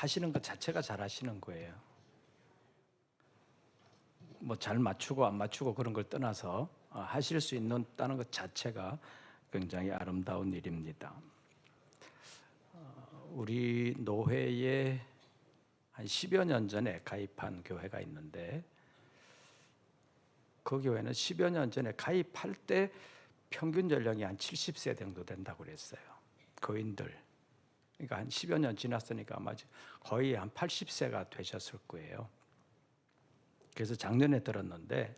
하시는 것 자체가 잘 하시는 거예요. 뭐 잘 맞추고 안 맞추고 그런 걸 떠나서 하실 수 있다는 것 자체가 굉장히 아름다운 일입니다. 우리 노회에 한 10여 년 전에 가입한 교회가 있는데, 그 교회는 10여 년 전에 가입할 때 평균 연령이 한 70세 정도 된다고 그랬어요. 교인들. 그러니까 한 10여 년 지났으니까 아마 거의 한 80세가 되셨을 거예요. 그래서 작년에 들었는데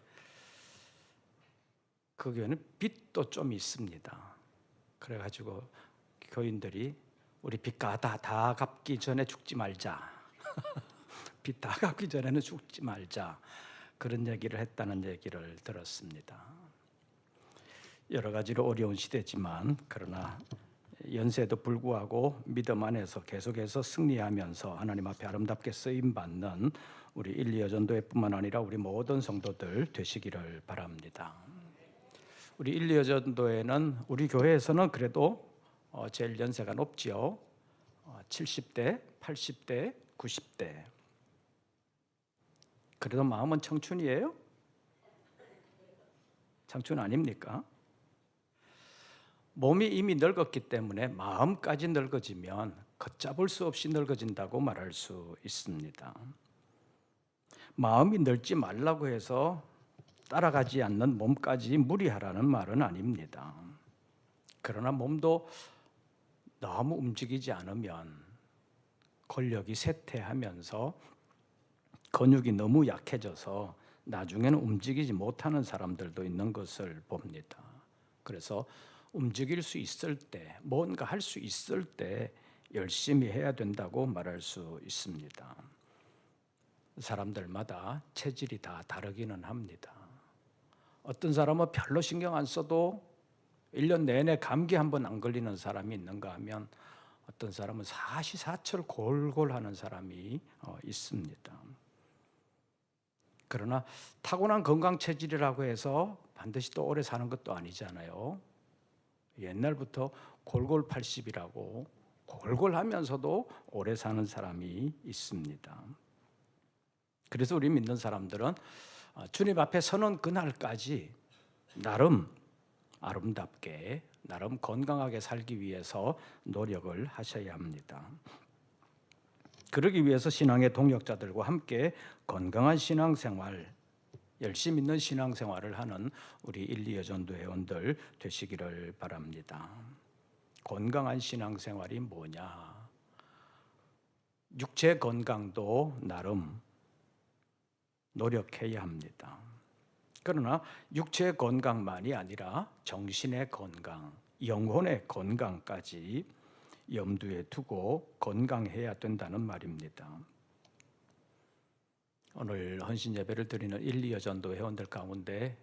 그 교회는 빚도 좀 있습니다. 그래가지고 교인들이 우리 빚 다 갚기 전에 죽지 말자. 빚 다 갚기 전에는 죽지 말자. 그런 얘기를 했다는 얘기를 들었습니다. 여러 가지로 어려운 시대지만 그러나 연세도 불구하고 믿음 안에서 계속해서 승리하면서 하나님 앞에 아름답게 쓰임받는 우리 일리여전도회뿐만 아니라 우리 모든 성도들 되시기를 바랍니다. 우리 일리여전도회는 우리 교회에서는 그래도 제일 연세가 높지요. 70대, 80대, 90대. 그래도 마음은 청춘이에요? 청춘 아닙니까? 몸이 이미 늙었기 때문에 마음까지 늙어지면 걷잡을 수 없이 늙어진다고 말할 수 있습니다. 마음이 늙지 말라고 해서 따라가지 않는 몸까지 무리하라는 말은 아닙니다. 그러나 몸도 너무 움직이지 않으면 권력이 쇠퇴하면서 근육이 너무 약해져서 나중에는 움직이지 못하는 사람들도 있는 것을 봅니다. 그래서 움직일 수 있을 때, 뭔가 할 수 있을 때 열심히 해야 된다고 말할 수 있습니다. 사람들마다 체질이 다 다르기는 합니다. 어떤 사람은 별로 신경 안 써도 1년 내내 감기 한 번 안 걸리는 사람이 있는가 하면 어떤 사람은 사시사철 골골 하는 사람이 있습니다. 그러나 타고난 건강 체질이라고 해서 반드시 또 오래 사는 것도 아니잖아요. 옛날부터 골골 80이라고 골골 하면서도 오래 사는 사람이 있습니다. 그래서 우리 믿는 사람들은 주님 앞에 서는 그날까지 나름 아름답게, 나름 건강하게 살기 위해서 노력을 하셔야 합니다. 그러기 위해서 신앙의 동역자들과 함께 건강한 신앙생활, 열심히 있는 신앙생활을 하는 우리 일리여전도 회원들 되시기를 바랍니다. 건강한 신앙생활이 뭐냐? 육체 건강도 나름 노력해야 합니다. 그러나 육체의 건강만이 아니라 정신의 건강, 영혼의 건강까지 염두에 두고 건강해야 된다는 말입니다. 오늘 헌신 예배를 드리는 일리여전도 회원들 가운데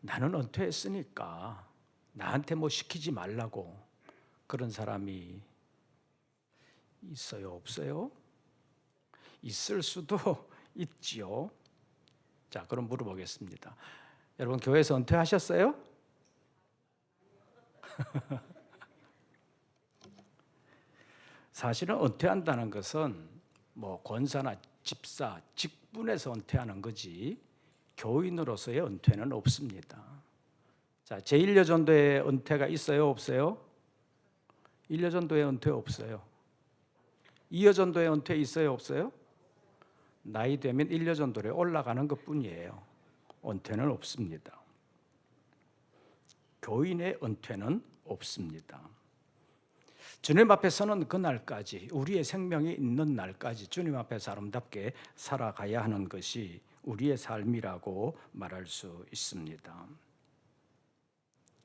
나는 은퇴했으니까 나한테 뭐 시키지 말라고 그런 사람이 있어요? 없어요? 있을 수도 있지요. 자, 그럼 물어보겠습니다. 여러분 교회에서 은퇴하셨어요? 사실은 은퇴한다는 것은 뭐 권사나 집사, 직분에서 은퇴하는 거지 교인으로서의 은퇴는 없습니다. 자, 제1여전도에 은퇴가 있어요? 없어요? 1여전도에 은퇴 없어요. 2여전도에 은퇴 있어요? 없어요? 나이 되면 1여전도에 올라가는 것뿐이에요. 은퇴는 없습니다. 교인의 은퇴는 없습니다. 주님 앞에 서는 그날까지, 우리의 생명이 있는 날까지 주님 앞에서 아름답게 살아가야 하는 것이 우리의 삶이라고 말할 수 있습니다.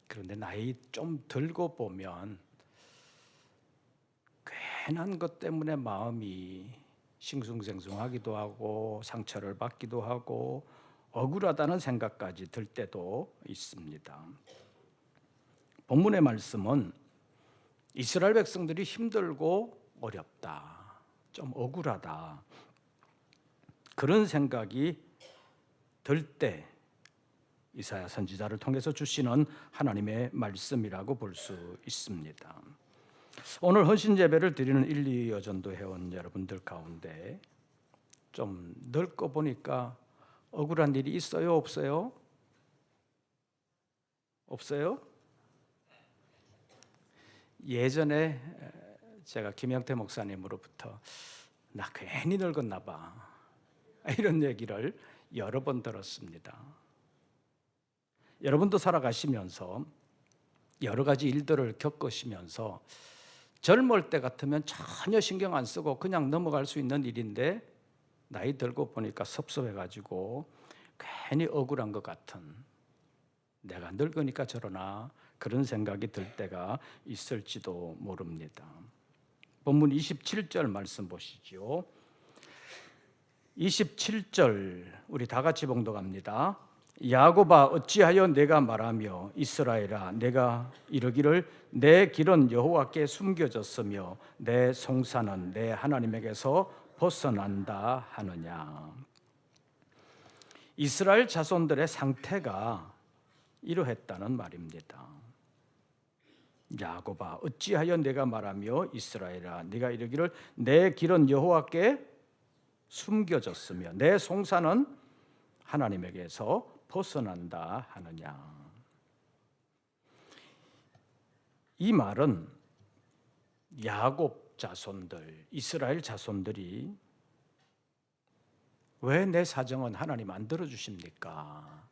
그런데 나이 좀 들고 보면 괜한 것 때문에 마음이 싱숭생숭하기도 하고 상처를 받기도 하고 억울하다는 생각까지 들 때도 있습니다. 본문의 말씀은 이스라엘 백성들이 힘들고 어렵다, 좀 억울하다, 그런 생각이 들 때 이사야 선지자를 통해서 주시는 하나님의 말씀이라고 볼 수 있습니다. 오늘 헌신 예배를 드리는 1, 2 여전도 회원 여러분들 가운데 좀 늙고 보니까 억울한 일이 있어요, 없어요? 없어요? 예전에 제가 김영태 목사님으로부터 나 괜히 늙었나 봐 이런 얘기를 여러 번 들었습니다. 여러분도 살아가시면서 여러 가지 일들을 겪으시면서 젊을 때 같으면 전혀 신경 안 쓰고 그냥 넘어갈 수 있는 일인데 나이 들고 보니까 섭섭해가지고 괜히 억울한 것 같은, 내가 늙으니까 저러나 그런 생각이 들 때가 있을지도 모릅니다. 본문 27절 말씀 보시죠. 27절 우리 다 같이 봉독합니다. 야곱아 어찌하여 내가 말하며 이스라엘아 내가 이르기를 내 길은 여호와께 숨겨졌으며 내 송사는 내 하나님에게서 벗어난다 하느냐. 이스라엘 자손들의 상태가 이러했다는 말입니다. 야곱아 어찌하여 내가 말하며 이스라엘아 네가 이르기를 내 길은 여호와께 숨겨졌으며 내 송사는 하나님에게서 벗어난다 하느냐. 이 말은 야곱 자손들, 이스라엘 자손들이 왜 내 사정은 하나님 안 들어주십니까?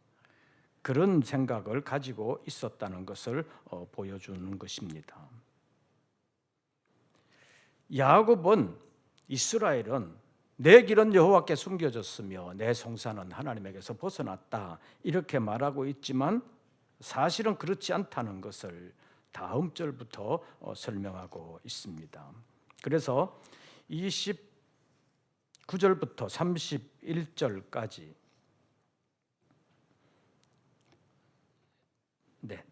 그런 생각을 가지고 있었다는 것을 보여주는 것입니다. 야곱은, 이스라엘은 내 길은 여호와께 숨겨졌으며 내 송사는 하나님에게서 벗어났다 이렇게 말하고 있지만 사실은 그렇지 않다는 것을 다음 절부터 설명하고 있습니다. 그래서 29절부터 31절까지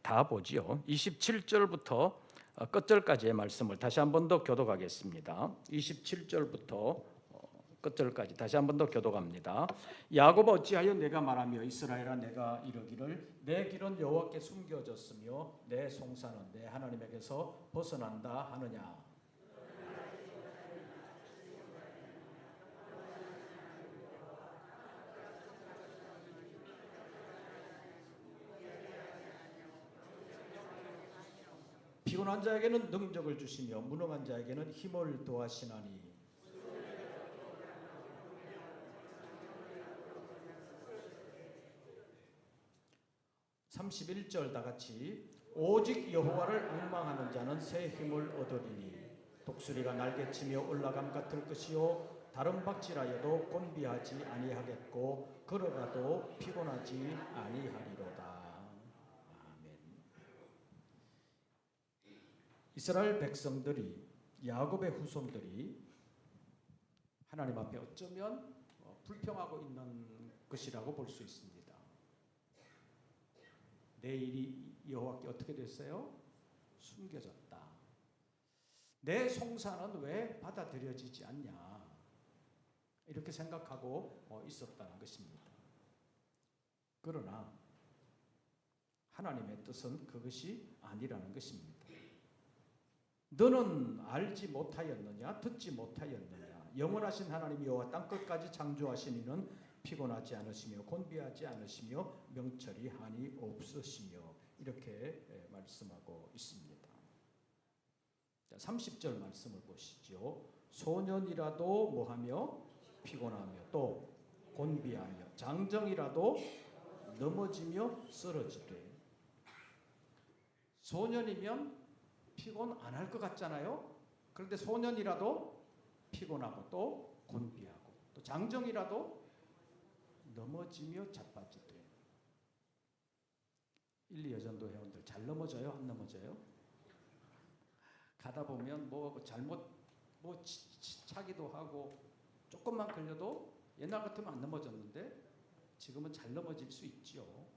다 보지요. 27절부터 끝절까지의 말씀을 다시 한 번 더 교독하겠습니다. 27절부터 끝절까지 다시 한 번 더 교독합니다. 야곱아 어찌하여 내가 말하며 이스라엘아 내가 이르기를 내 길은 여호와께 숨겨졌으며 내 송사는 내 하나님에게서 벗어난다 하느냐. 피곤한 자에게는 능력을 주시며 무능한 자에게는 힘을 더하시나니 31절 다 같이 오직 여호와를 앙망하는 자는 새 힘을 얻으리니 독수리가 날개치며 올라감 같을 것이요 다른 박질하여도 곤비하지 아니하겠고 걸어가도 피곤하지 아니하리로다. 아멘. 이스라엘 백성들이, 야곱의 후손들이 하나님 앞에 어쩌면 불평하고 있는 것이라고 볼 수 있습니다. 내 일이 여호와께 어떻게 됐어요? 숨겨졌다. 내 송사는 왜 받아들여지지 않냐? 이렇게 생각하고 있었다는 것입니다. 그러나 하나님의 뜻은 그것이 아니라는 것입니다. 너는 알지 못하였느냐? 듣지 못하였느냐? 영원하신 하나님 여호와 땅끝까지 창조하신 이는 피곤하지 않으시며 곤비하지 않으시며 명철이 한이 없으시며 이렇게 말씀하고 있습니다. 30절 말씀을 보시죠. 소년이라도 뭐하며 피곤하며 또 곤비하며 장정이라도 넘어지며 쓰러지되. 소년이면 피곤 안 할 것 같잖아요. 그런데 소년이라도 피곤하고 또 곤비하고 또 장정이라도 넘어지며 자빠지되. 1, 2 여전도 회원들 잘 넘어져요? 안 넘어져요? 가다 보면 잘못 차기도 하고 조금만 걸려도 옛날 같으면 안 넘어졌는데 지금은 잘 넘어질 수 있죠.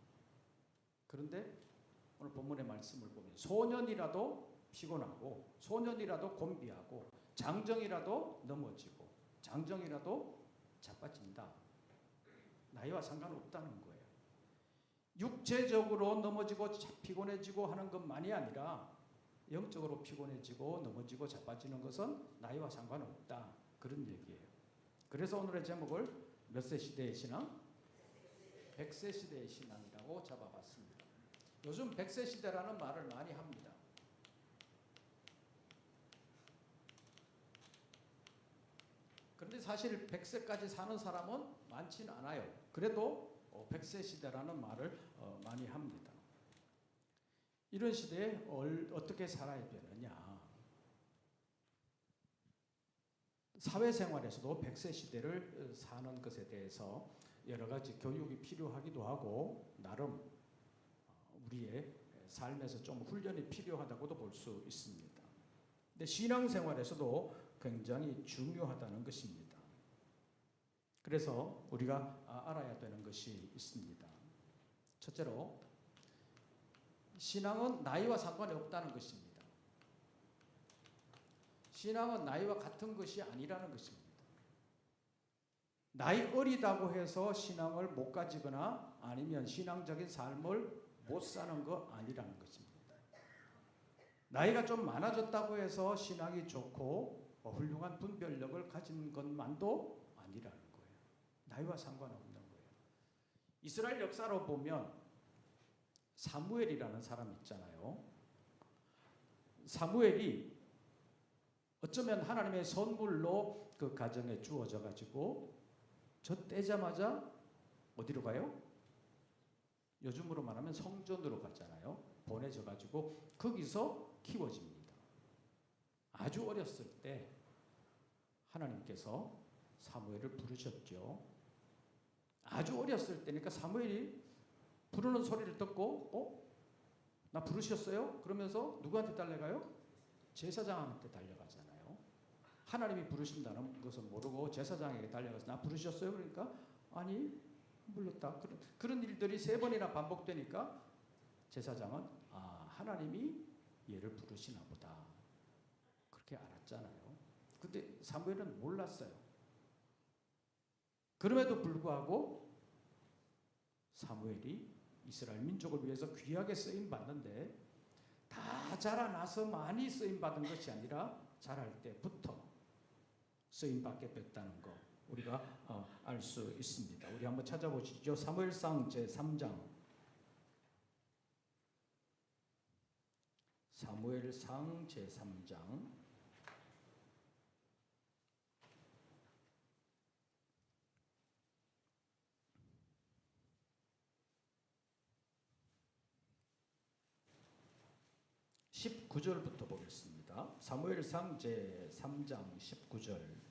그런데 오늘 본문의 말씀을 보면 소년이라도 피곤하고 소년이라도 곤비하고 장정이라도 넘어지고 장정이라도 자빠진다. 나이와 상관없다는 거예요. 육체적으로 넘어지고 피곤해지고 하는 것만이 아니라 영적으로 피곤해지고 넘어지고 자빠지는 것은 나이와 상관없다. 그런 얘기예요. 그래서 오늘의 제목을 몇 세 시대의 신앙? 100세 시대의 신앙이라고 잡아봤습니다. 요즘 100세 시대라는 말을 많이 합니다. 그런데 사실 100세까지 사는 사람은 많지는 않아요. 그래도 100세 시대라는 말을 많이 합니다. 이런 시대에 어떻게 살아야 되느냐. 사회생활에서도 100세 시대를 사는 것에 대해서 여러 가지 교육이 필요하기도 하고 나름 우리의 삶에서 좀 훈련이 필요하다고도 볼 수 있습니다. 근데 신앙생활에서도 굉장히 중요하다는 것입니다. 그래서 우리가 알아야 되는 것이 있습니다. 첫째로 신앙은 나이와 상관이 없다는 것입니다. 신앙은 나이와 같은 것이 아니라는 것입니다. 나이 어리다고 해서 신앙을 못 가지거나 아니면 신앙적인 삶을 못 사는 거 아니라는 것입니다. 나이가 좀 많아졌다고 해서 신앙이 좋고 훌륭한 분별력을 가진 것만도 아니라는 거예요. 나이와 상관없는 거예요. 이스라엘 역사로 보면 사무엘이라는 사람 있잖아요. 사무엘이 어쩌면 하나님의 선물로 그 가정에 주어져 가지고 저 떼자마자 어디로 가요? 요즘으로 말하면 성전으로 가잖아요. 보내져 가지고 거기서 키워집니다. 아주 어렸을 때 하나님께서 사무엘을 부르셨죠. 아주 어렸을 때니까 사무엘이 부르는 소리를 듣고 나 부르셨어요? 그러면서 누구한테 달려가요? 제사장한테 달려가잖아요. 하나님이 부르신다는 것은 모르고 제사장에게 달려가서 나 부르셨어요? 그러니까 아니 몰랐다. 그런 일들이 3번이나 반복되니까 제사장은 하나님이 얘를 부르시나 보다. 그렇게 알았잖아요. 근데 사무엘은 몰랐어요. 그럼에도 불구하고 사무엘이 이스라엘 민족을 위해서 귀하게 쓰임 받는데 다 자라나서 많이 쓰임 받은 것이 아니라 자랄 때부터 쓰임 받게 됐다는 거 우리가 알 수 있습니다. 우리 한번 찾아보시죠. 사무엘상 제3장. 사무엘상 제3장 19절부터 보겠습니다. 사무엘상 제3장 19절.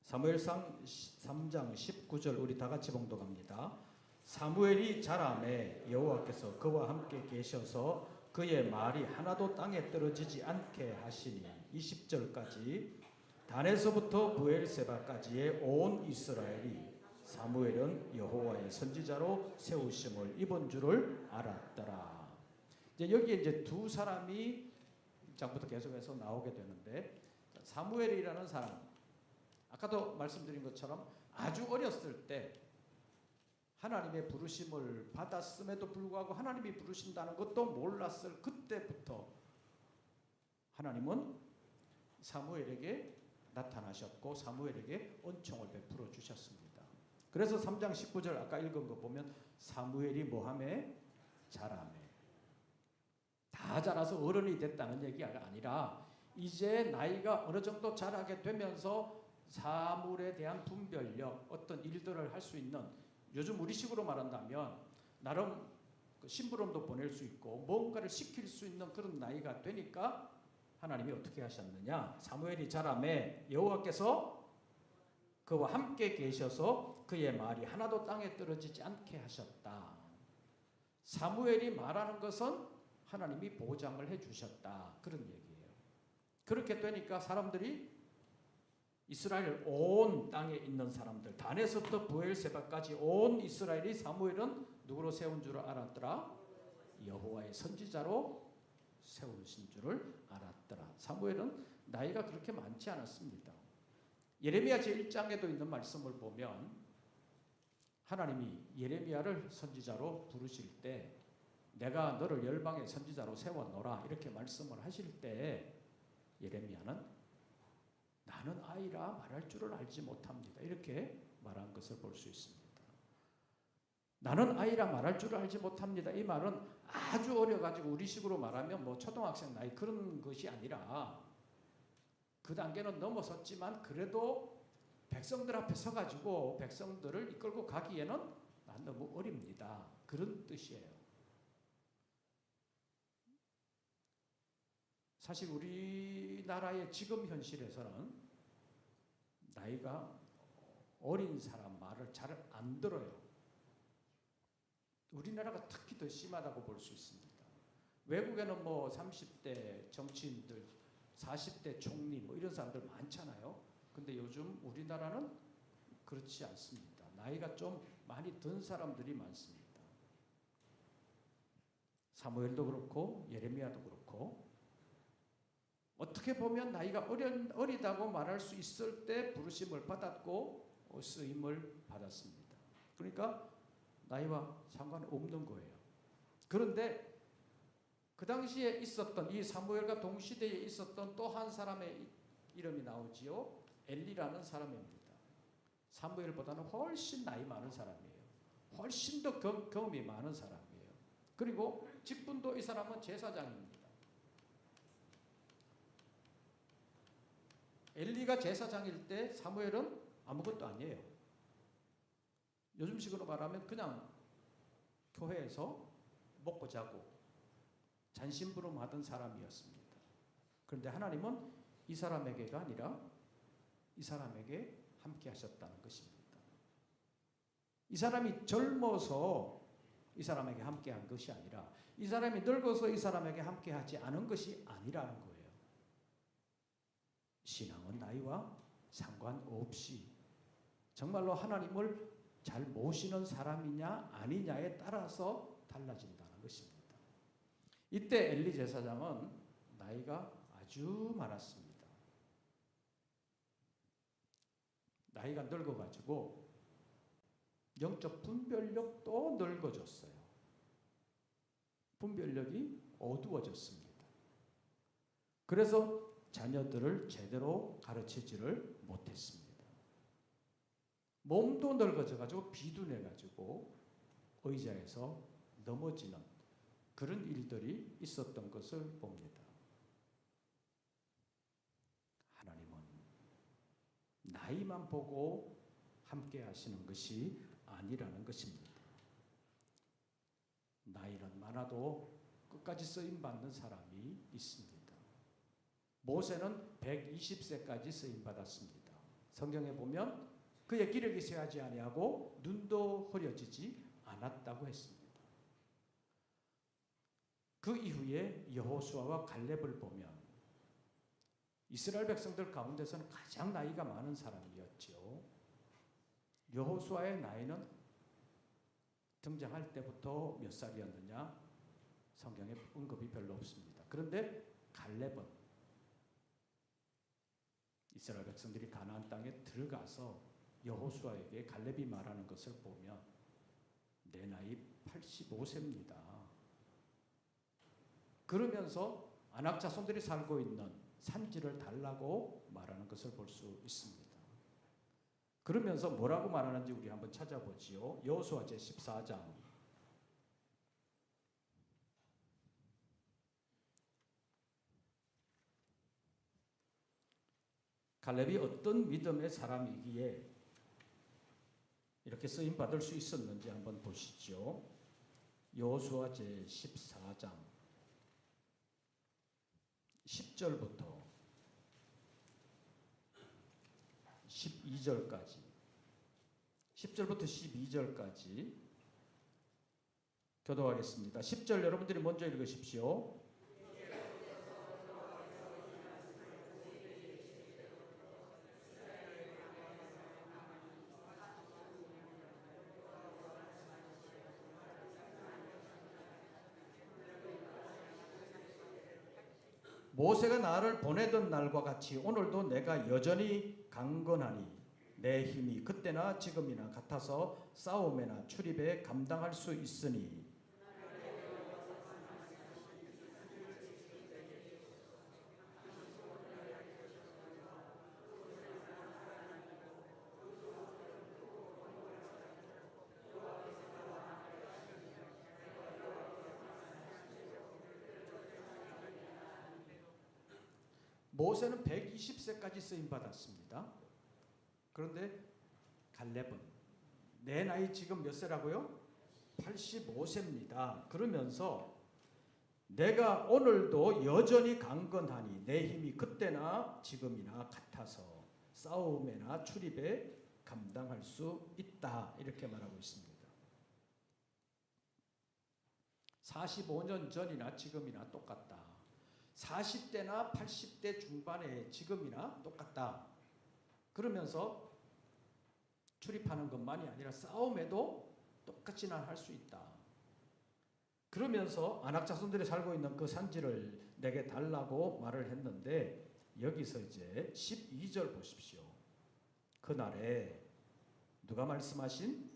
사무엘상 3장 19절 우리 다 같이 봉독합니다. 사무엘이 자라매 여호와께서 그와 함께 계셔서 그의 말이 하나도 땅에 떨어지지 않게 하시니 20절까지 단에서부터 브엘세바까지의 온 이스라엘이 사무엘은 여호와의 선지자로 세우심을 입은 줄을 알았더라. 이제 여기에 이제 두 사람이 장부터 계속해서 나오게 되는데 사무엘이라는 사람 아까도 말씀드린 것처럼 아주 어렸을 때 하나님의 부르심을 받았음에도 불구하고 하나님이 부르신다는 것도 몰랐을 그때부터 하나님은 사무엘에게 나타나셨고 사무엘에게 은총을 베풀어 주셨습니다. 그래서 3장 19절 아까 읽은 거 보면 사무엘이 뭐하매? 자라매. 다 자라서 어른이 됐다는 얘기가 아니라 이제 나이가 어느 정도 자라게 되면서 사물에 대한 분별력, 어떤 일들을 할 수 있는 요즘 우리식으로 말한다면 나름 심부름도 보낼 수 있고 뭔가를 시킬 수 있는 그런 나이가 되니까 하나님이 어떻게 하셨느냐? 사무엘이 자라매 여호와께서 그와 함께 계셔서 그의 말이 하나도 땅에 떨어지지 않게 하셨다. 사무엘이 말하는 것은 하나님이 보장을 해주셨다. 그런 얘기예요. 그렇게 되니까 사람들이 이스라엘 온 땅에 있는 사람들 단에서부터 브엘세바까지 온 이스라엘이 사무엘은 누구로 세운 줄을 알았더라? 여호와의 선지자로 세우신 줄을 알았더라. 사무엘은 나이가 그렇게 많지 않았습니다. 예레미야 제1장에도 있는 말씀을 보면 하나님이 예레미야를 선지자로 부르실 때 내가 너를 열방의 선지자로 세워놓으라 이렇게 말씀을 하실 때 예레미야는 나는 아이라 말할 줄을 알지 못합니다. 이렇게 말한 것을 볼 수 있습니다. 나는 아이라 말할 줄을 알지 못합니다. 이 말은 아주 어려가지고 우리식으로 말하면 뭐 초등학생 나이 그런 것이 아니라 그 단계는 넘어섰지만 그래도 백성들 앞에 서가지고 백성들을 이끌고 가기에는 난 너무 어립니다. 그런 뜻이에요. 사실 우리나라의 지금 현실에서는 나이가 어린 사람 말을 잘 안 들어요. 우리나라가 특히 더 심하다고 볼 수 있습니다. 외국에는 뭐 30대 정치인들, 40대 총리 뭐 이런 사람들 많잖아요. 근데 요즘 우리나라는 그렇지 않습니다. 나이가 좀 많이 든 사람들이 많습니다. 사무엘도 그렇고 예레미야도 그렇고 어떻게 보면 나이가 어리다고 말할 수 있을 때 부르심을 받았고 쓰임을 받았습니다. 그러니까 나이와 상관없는 거예요. 그런데 그 당시에 있었던 이 사무엘과 동시대에 있었던 또 한 사람의 이름이 나오지요. 엘리라는 사람입니다. 사무엘보다는 훨씬 나이 많은 사람이에요. 훨씬 더 경험이 많은 사람이에요. 그리고 직분도 이 사람은 제사장입니다. 엘리가 제사장일 때 사무엘은 아무것도 아니에요. 요즘식으로 말하면 그냥 교회에서 먹고 자고 잔심부름하던 사람이었습니다. 그런데 하나님은 이 사람에게가 아니라 이 사람에게 함께 하셨다는 것입니다. 이 사람이 젊어서 이 사람에게 함께 한 것이 아니라 이 사람이 늙어서 이 사람에게 함께 하지 않은 것이 아니라는 거예요. 신앙은 나이와 상관없이 정말로 하나님을 잘 모시는 사람이냐 아니냐에 따라서 달라진다는 것입니다. 이때 엘리 제사장은 나이가 아주 많았습니다. 나이가 늙어가지고 영적 분별력도 늙어졌어요. 분별력이 어두워졌습니다. 그래서 자녀들을 제대로 가르치지를 못했습니다. 몸도 늙어져가지고 비둔해가지고 의자에서 넘어지는 그런 일들이 있었던 것을 봅니다. 하나님은 나이만 보고 함께 하시는 것이 아니라는 것입니다. 나이는 많아도 끝까지 쓰임받는 사람이 있습니다. 모세는 120세까지 쓰임받았습니다. 성경에 보면 그의 기력이 쇠하지 아니하고 눈도 흐려지지 않았다고 했습니다. 그 이후에 여호수아와 갈렙을 보면 이스라엘 백성들 가운데서는 가장 나이가 많은 사람이었죠. 여호수아의 나이는 등장할 때부터 몇 살이었느냐? 성경에 언급이 별로 없습니다. 그런데 갈렙은 이스라엘 백성들이 가나안 땅에 들어가서 여호수아에게 갈렙이 말하는 것을 보면 내 나이 85세입니다. 그러면서 아낙 자손들이 살고 있는 산지를 달라고 말하는 것을 볼 수 있습니다. 그러면서 뭐라고 말하는지 우리 한번 찾아보지요. 여호수아 제14장 갈렙이 어떤 믿음의 사람이기에 이렇게 쓰임 받을 수 있었는지 한번 보시죠. 여호수아 제14장 10절부터 12절까지 10절부터 12절까지 교도하겠습니다. 10절 여러분들이 먼저 읽으십시오. 모세가 나를 보내던 날과 같이 오늘도 내가 여전히 강건하니 내 힘이 그때나 지금이나 같아서 싸움에나 출입에 감당할 수 있으니 모세는 120세까지 쓰임 받았습니다. 그런데 갈렙은 내 나이 지금 몇 세라고요? 85세입니다. 그러면서 내가 오늘도 여전히 강건하니 내 힘이 그때나 지금이나 같아서 싸움에나 출입에 감당할 수 있다. 이렇게 말하고 있습니다. 45년 전이나 지금이나 똑같다. 40대나 80대 중반의 지금이나 똑같다. 그러면서 출입하는 것만이 아니라 싸움에도 똑같이 난 할 수 있다. 그러면서 아낙 자손들이 살고 있는 그 산지를 내게 달라고 말을 했는데 여기서 이제 12절 보십시오. 그날에 누가 말씀하신?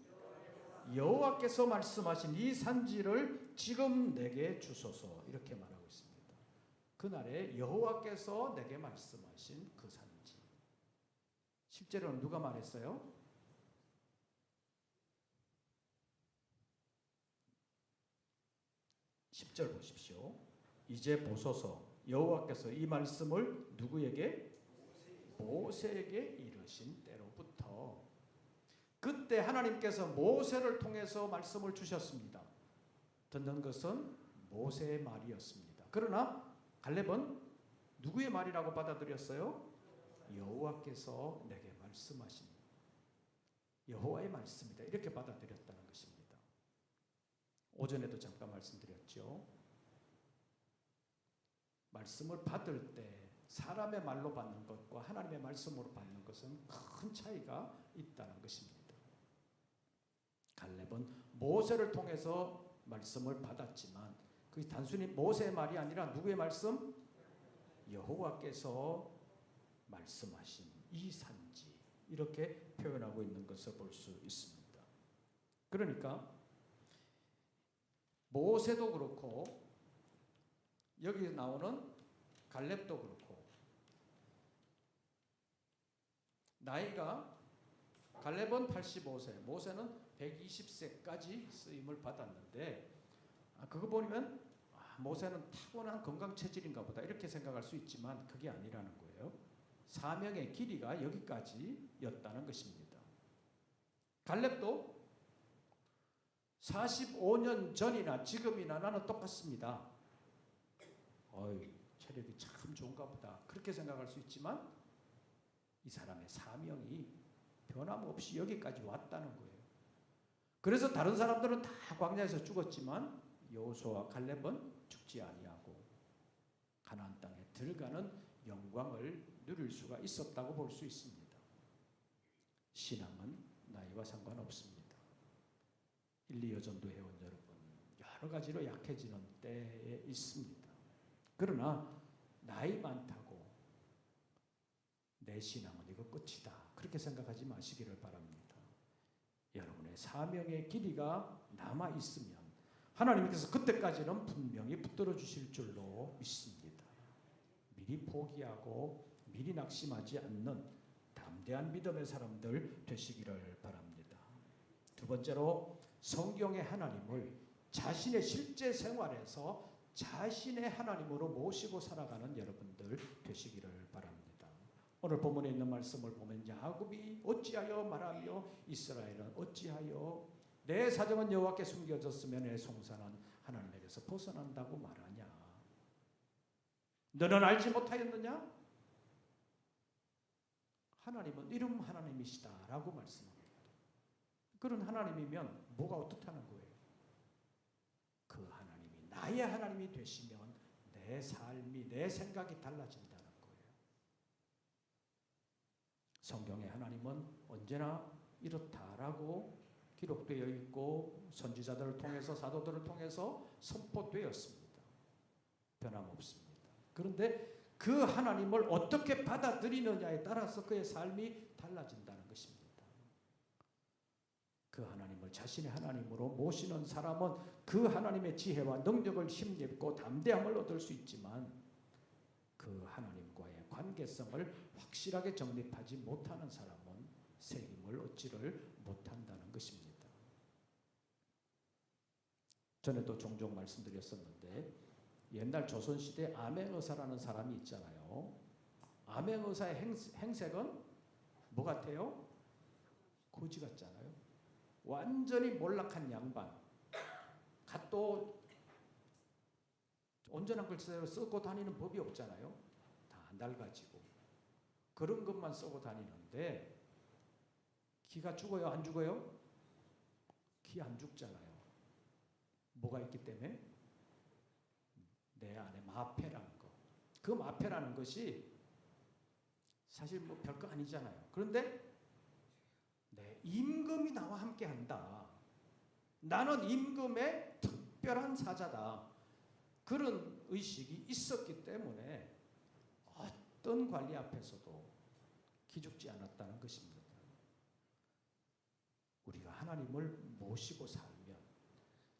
여호와께서 말씀하신 이 산지를 지금 내게 주소서 이렇게 말하고 있습니다. 그날에 여호와께서 내게 말씀하신 그 산지. 실제로는 누가 말했어요? 10절 보십시오. 이제 보소서 여호와께서 이 말씀을 누구에게? 모세에게 이르신 때로부터. 그때 하나님께서 모세를 통해서 말씀을 주셨습니다. 듣는 것은 모세의 말이었습니다. 그러나 갈렙은 누구의 말이라고 받아들였어요? 여호와께서 내게 말씀하신 여호와의 말씀이다. 이렇게 받아들였다는 것입니다. 오전에도 잠깐 말씀드렸죠. 말씀을 받을 때 사람의 말로 받는 것과 하나님의 말씀으로 받는 것은 큰 차이가 있다는 것입니다. 갈렙은 모세를 통해서 말씀을 받았지만 그게 단순히 모세의 말이 아니라 누구의 말씀? 여호와께서 말씀하신 이 산지 이렇게 표현하고 있는 것을 볼 수 있습니다. 그러니까 모세도 그렇고 여기 나오는 갈렙도 그렇고 나이가 갈렙은 85세, 모세는 120세까지 쓰임을 받았는데 그거 보면 모세는 타고난 건강 체질인가 보다 이렇게 생각할 수 있지만 그게 아니라는 거예요. 사명의 길이가 여기까지였다는 것입니다. 갈렙도 45년 전이나 지금이나 나는 똑같습니다. 체력이 참 좋은가 보다 그렇게 생각할 수 있지만 이 사람의 사명이 변함없이 여기까지 왔다는 거예요. 그래서 다른 사람들은 다 광야에서 죽었지만 여호수아와 갈렙은 죽지 아니하고 가나안 땅에 들어가는 영광을 누릴 수가 있었다고 볼 수 있습니다. 신앙은 나이와 상관없습니다. 1, 2여 전도회원 여러분, 여러 가지로 약해지는 때에 있습니다. 그러나 나이 많다고 내 신앙은 이거 끝이다 그렇게 생각하지 마시기를 바랍니다. 여러분의 사명의 길이가 남아있으면 하나님께서 그때까지는 분명히 붙들어 주실 줄로 믿습니다. 미리 포기하고 미리 낙심하지 않는 담대한 믿음의 사람들 되시기를 바랍니다. 두 번째로 성경의 하나님을 자신의 실제 생활에서 자신의 하나님으로 모시고 살아가는 여러분들 되시기를 바랍니다. 오늘 본문에 있는 말씀을 보면 야곱이 어찌하여 말하며 이스라엘은 어찌하여 내 사정은 여호와께 숨겨졌으며 내 송사는 하나님에게서 벗어난다고 말하냐. 너는 알지 못하였느냐? 하나님은 이름 하나님이시다라고 말씀합니다. 그런 하나님이면 뭐가 어떻다는 거예요? 그 하나님이 나의 하나님이 되시면 내 삶이 내 생각이 달라진다는 거예요. 성경의 하나님은 언제나 이렇다라고 기록되어 있고 선지자들을 통해서 사도들을 통해서 선포되었습니다. 변함없습니다. 그런데 그 하나님을 어떻게 받아들이느냐에 따라서 그의 삶이 달라진다는 것입니다. 그 하나님을 자신의 하나님으로 모시는 사람은 그 하나님의 지혜와 능력을 힘입고 담대함을 얻을 수 있지만 그 하나님과의 관계성을 확실하게 정립하지 못하는 사람은 새 힘을 얻지를 못한다는 것입니다. 전에도 종종 말씀드렸었는데 옛날 조선시대 암행의사라는 사람이 있잖아요. 암행의사의 행색은 뭐 같아요? 거지 같잖아요. 완전히 몰락한 양반. 갓도 온전한 글씨대로 쓰고 다니는 법이 없잖아요. 다 낡아지고 그런 것만 쓰고 다니는데 기가 죽어요? 안 죽어요? 기 안 죽잖아요. 뭐가 있기 때문에? 내 안에 마패라는 거. 그 마패라는 것이 사실 뭐 별거 아니잖아요. 그런데 내 임금이 나와 함께 한다. 나는 임금의 특별한 사자다. 그런 의식이 있었기 때문에 어떤 관리 앞에서도 기죽지 않았다는 것입니다. 우리가 하나님을 모시고 살면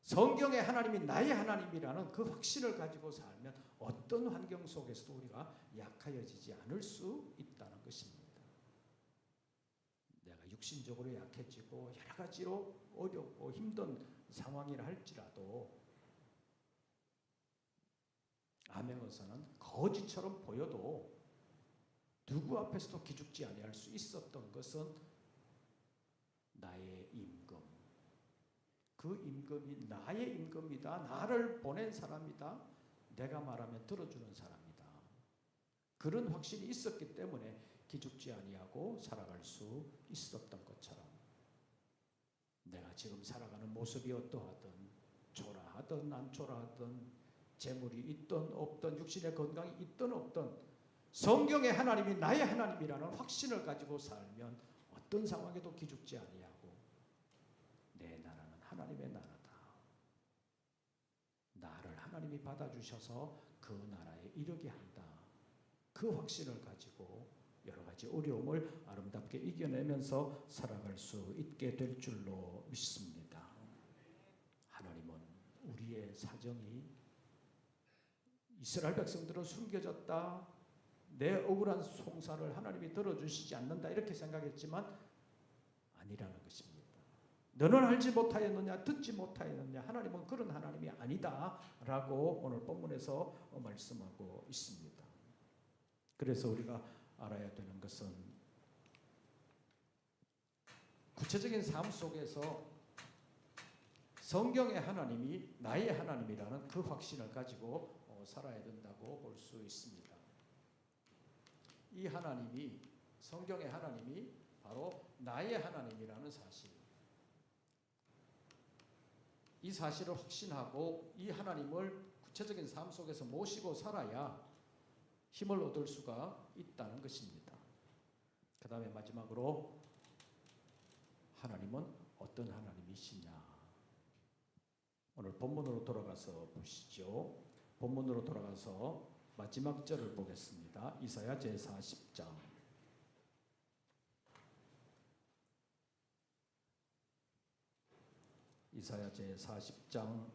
성경의 하나님이 나의 하나님이라는 그 확신을 가지고 살면 어떤 환경 속에서도 우리가 약하여지지 않을 수 있다는 것입니다. 내가 육신적으로 약해지고 여러 가지로 어렵고 힘든 상황이라 할지라도 암행어사는 거지처럼 보여도 누구 앞에서도 기죽지 아니할 수 있었던 것은 나의 임금, 그 임금이 나의 임금이다. 나를 보낸 사람이다. 내가 말하면 들어주는 사람이다. 그런 확신이 있었기 때문에 기죽지 아니하고 살아갈 수 있었던 것처럼 내가 지금 살아가는 모습이 어떠하든 초라하든 안 초라하든 재물이 있든 없든 육신의 건강이 있든 없든 성경의 하나님이 나의 하나님이라는 확신을 가지고 살면 어떤 상황에도 기죽지 아니하고 내 나라는 하나님의 나라다. 나를 하나님이 받아주셔서 그 나라에 이르게 한다. 그 확신을 가지고 여러 가지 어려움을 아름답게 이겨내면서 살아갈 수 있게 될 줄로 믿습니다. 하나님은 우리의 사정이 이스라엘 백성들은 숨겨졌다. 내 억울한 송사를 하나님이 들어주시지 않는다. 이렇게 생각했지만 아니라는 것입니다. 너는 알지 못하였느냐 듣지 못하였느냐 하나님은 그런 하나님이 아니다 라고 오늘 본문에서 말씀하고 있습니다. 그래서 우리가 알아야 되는 것은 구체적인 삶 속에서 성경의 하나님이 나의 하나님이라는 그 확신을 가지고 살아야 된다고 볼 수 있습니다. 이 하나님이 성경의 하나님이 바로 나의 하나님이라는 사실, 이 사실을 확신하고 이 하나님을 구체적인 삶 속에서 모시고 살아야 힘을 얻을 수가 있다는 것입니다. 그 다음에 마지막으로 하나님은 어떤 하나님이시냐. 오늘 본문으로 돌아가서 보시죠. 본문으로 돌아가서 마지막 절을 보겠습니다. 이사야 제40장. 이사야 제40장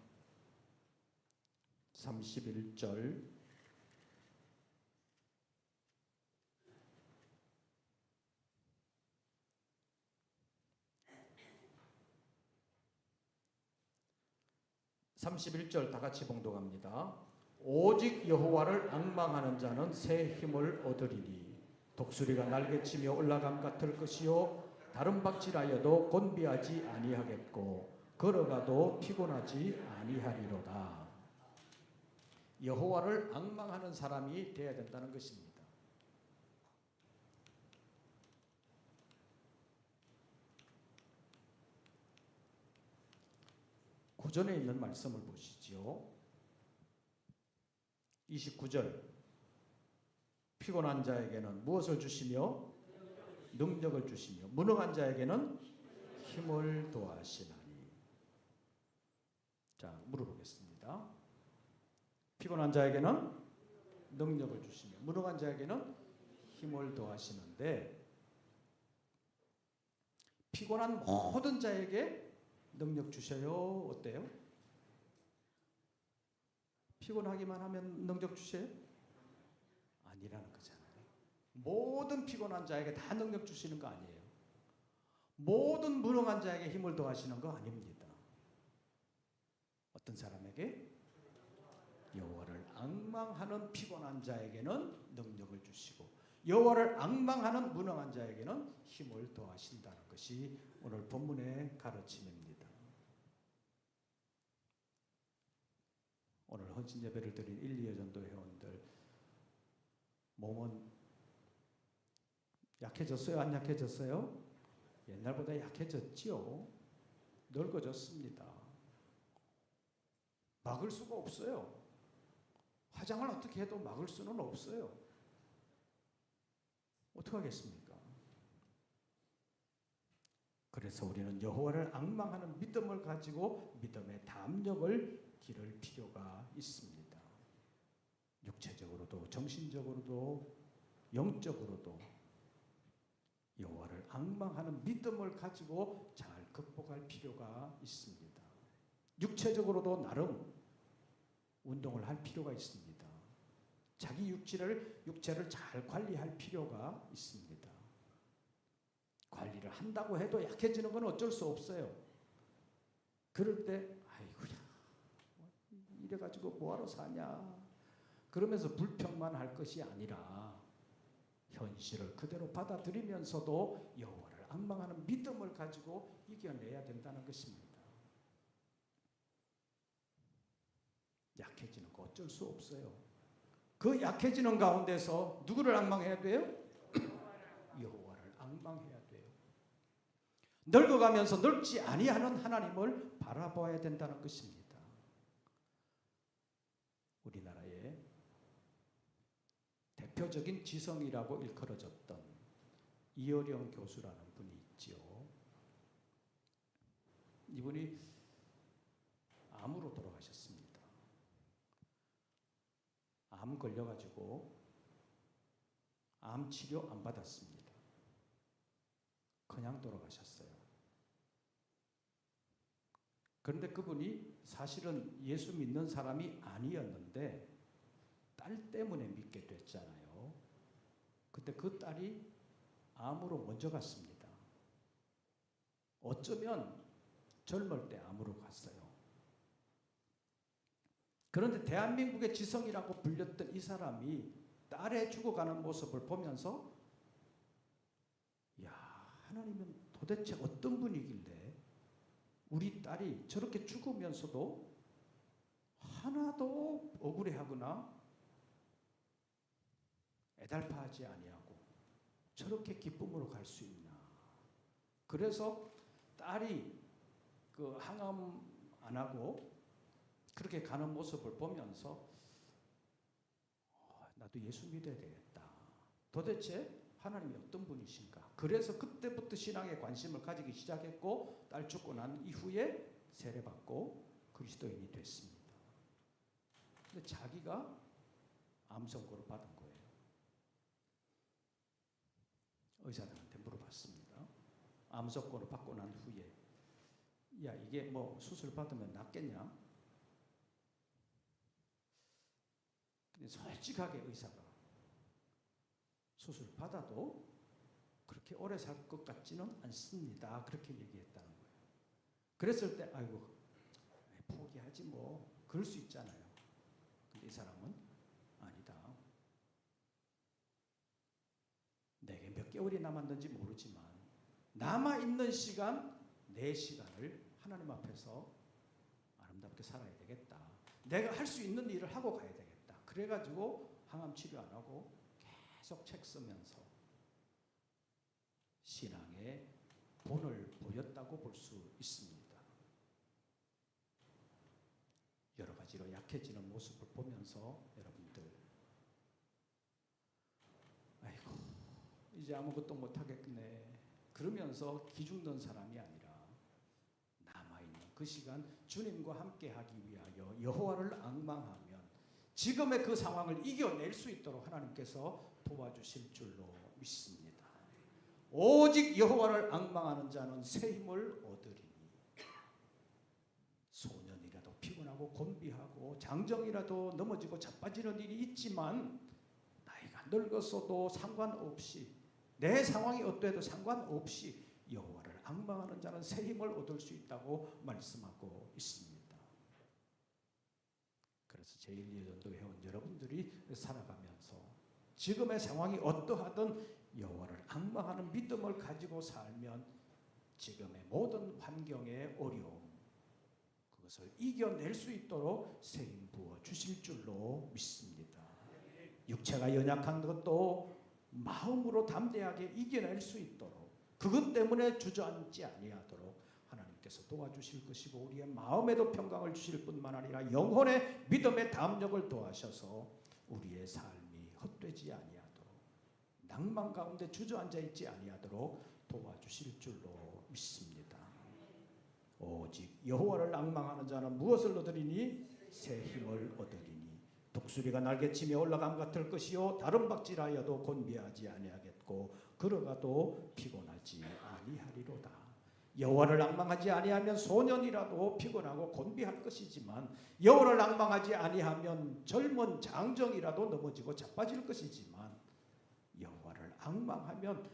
31절 다 같이 봉독합니다. 오직 여호와를 앙망하는 자는 새 힘을 얻으리니 독수리가 날개치며 올라감 같을 것이요 다른 박질하여도 곤비하지 아니하겠고 걸어가도 피곤하지 아니하리로다. 여호와를 앙망하는 사람이 되어야 된다는 것입니다. 구전에 있는 말씀을 보시죠. 29절 피곤한 자에게는 무엇을 주시며 능력을 주시며 무능한 자에게는 힘을 더하시나니. 자, 물어보겠습니다. 피곤한 자에게는 능력을 주시며 무능한 자에게는 힘을 더하시는데 피곤한 모든 자에게 능력 주셔요. 어때요? 피곤하기만 하면 능력 주셔요? 아니라는 거잖아요. 모든 피곤한 자에게 다 능력 주시는 거 아니에요. 모든 무능한 자에게 힘을 더하시는 거 아닙니다. 어떤 사람에게? 여호와를 앙망하는 피곤한 자에게는 능력을 주시고 여호와를 앙망하는 무능한 자에게는 힘을 더하신다는 것이 오늘 본문의 가르침입니다. 오늘 헌신 예배를 드린 1, 2회 전도 회원들 몸은 약해졌어요? 안 약해졌어요? 옛날보다 약해졌지요. 늙어졌습니다. 막을 수가 없어요. 화장을 어떻게 해도 막을 수는 없어요. 어떻게 하겠습니까? 그래서 우리는 여호와를 앙망하는 믿음을 가지고 믿음의 담력을 기를 필요가 있습니다. 육체적으로도 정신적으로도 영적으로도 여호와를 앙망하는 믿음을 가지고 잘 극복할 필요가 있습니다. 육체적으로도 나름 운동을 할 필요가 있습니다. 자기 육체를 잘 관리할 필요가 있습니다. 관리를 한다고 해도 약해지는 건 어쩔 수 없어요. 그럴 때 아이고야 이래가지고 뭐하러 사냐 그러면서 불평만 할 것이 아니라 현실을 그대로 받아들이면서도 여호와를 앙망하는 믿음을 가지고 이겨내야 된다는 것입니다. 약해지는 거 어쩔 수 없어요. 그 약해지는 가운데서 누구를 앙망해야 돼요? 여호와를 앙망해야 돼요. 늙어가면서 늙지 아니하는 하나님을 바라봐야 된다는 것입니다. 우리나라의 대표적인 지성이라고 일컬어졌던 이어령 교수라는 분이 있지요. 이분이 암으로 돌아가셨습니다. 암 걸려가지고 암 치료 안 받았습니다. 그냥 돌아가셨어요. 그런데 그분이 사실은 예수 믿는 사람이 아니었는데 딸 때문에 믿게 됐잖아요. 근데 그 딸이 암으로 먼저 갔습니다. 어쩌면 젊을 때 암으로 갔어요. 그런데 대한민국의 지성이라고 불렸던 이 사람이 딸의 죽어가는 모습을 보면서 야, 하나님은 도대체 어떤 분이길래 우리 딸이 저렇게 죽으면서도 하나도 억울해하거나 애달파하지 아니하고 저렇게 기쁨으로 갈 수 있나. 그래서 딸이 그 항암 안 하고 그렇게 가는 모습을 보면서 나도 예수 믿어야 되겠다. 도대체 하나님이 어떤 분이신가. 그래서 그때부터 신앙에 관심을 가지기 시작했고 딸 죽고 난 이후에 세례받고 그리스도인이 됐습니다. 근데 자기가 암 선고를 받은 거예요. 의사들한테 물어봤습니다. 암 선고를 받고 난 후에 야 이게 뭐 수술 받으면 낫겠냐? 솔직하게 의사가 수술 받아도 그렇게 오래 살 것 같지는 않습니다. 그렇게 얘기했다는 거예요. 그랬을 때 아이고 포기하지 뭐 그럴 수 있잖아요. 근데 이 사람은 아니다. 내게 몇 개월이 남았는지 모르지만 남아있는 시간 내 시간을 하나님 앞에서 아름답게 살아야 되겠다. 내가 할 수 있는 일을 하고 가야 되겠다. 그래가지고 항암 치료 안 하고 계속 책 쓰면서 신앙의 본을 보였다고 볼 수 있습니다. 여러 가지로 약해지는 모습을 보면서 여러분들 아이고 이제 아무것도 못하겠네 그러면서 기죽는 사람이 아니라 남아있는 그 시간 주님과 함께하기 위하여 여호와를 앙망하면 지금의 그 상황을 이겨낼 수 있도록 하나님께서 도와주실 줄로 믿습니다. 오직 여호와를 앙망하는 자는 새 힘을 얻으리니. 소년이라도 피곤하고 곤비하고 장정이라도 넘어지고 자빠지는 일이 있지만 나이가 늙었어도 상관없이, 내 상황이 어떠해도 상관없이 여호와를 앙망하는 자는 새 힘을 얻을 수 있다고 말씀하고 있습니다. 그래서 제1예전도 회원 여러분들이 살아가면서 지금의 상황이 어떠하든 여호와를 앙망하는 믿음을 가지고 살면 지금의 모든 환경의 어려움, 그것을 이겨낼 수 있도록 새 힘 부어 주실 줄로 믿습니다. 육체가 연약한 것도 마음으로 담대하게 이겨낼 수 있도록, 그것 때문에 주저앉지 아니하도록 하나님께서 도와주실 것이고, 우리의 마음에도 평강을 주실 뿐만 아니라 영혼의 믿음의 담력을 더하셔서 우리의 삶이 헛되지 아니하도록, 낭만 가운데 주저앉아 있지 아니하도록 도와주실 줄로 믿습니다. 오직 여호와를 앙망하는 자는 무엇을 얻으리니? 새 힘을 얻으리니. 독수리가 날개치며 올라감 같을 것이요 다른 박질하여도 곤비하지 아니하겠고 걸어가도 피곤하지 아니하리로다. 여호와를 앙망하지 아니하면 소년이라도 피곤하고 곤비할 것이지만, 여호와를 앙망하지 아니하면 젊은 장정이라도 넘어지고 자빠질 것이지만, 여호와를 앙망하면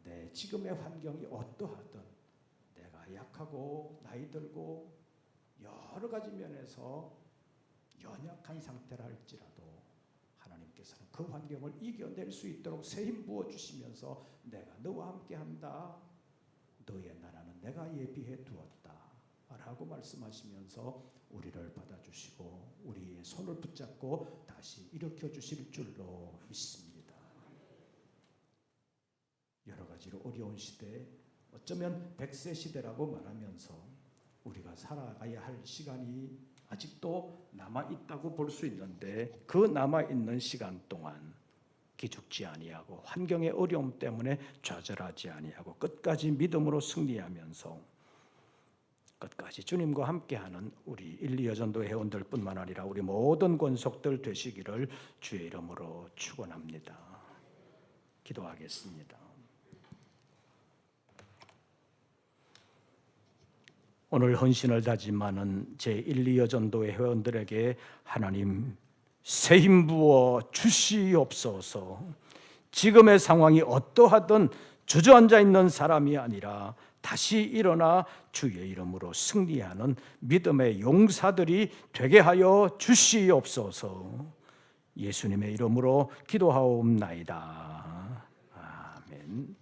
내 지금의 환경이 어떠하든, 내가 약하고 나이 들고 여러 가지 면에서 연약한 상태라 할지라도 하나님께서는 그 환경을 이겨낼 수 있도록 새 힘 부어주시면서 내가 너와 함께한다, 너의 나라는 내가 예비해 두었다 라고 말씀하시면서 우리를 받아주시고 우리의 손을 붙잡고 다시 일으켜 주실 줄로 믿습니다. 여러 가지로 어려운 시대, 어쩌면 100세 시대라고 말하면서 우리가 살아가야 할 시간이 아직도 남아있다고 볼 수 있는데, 그 남아있는 시간 동안 기죽지 아니하고 환경의 어려움 때문에 좌절하지 아니하고 끝까지 믿음으로 승리하면서 끝까지 주님과 함께하는 우리 1,2여전도 회원들 뿐만 아니라 우리 모든 권속들 되시기를 주의 이름으로 축원합니다. 기도하겠습니다. 오늘 헌신을 다짐하는 제1,2여전도회 회원들에게 하나님 새 힘 부어 주시옵소서. 지금의 상황이 어떠하든 주저앉아 있는 사람이 아니라 다시 일어나 주의 이름으로 승리하는 믿음의 용사들이 되게 하여 주시옵소서. 예수님의 이름으로 기도하옵나이다. 아멘.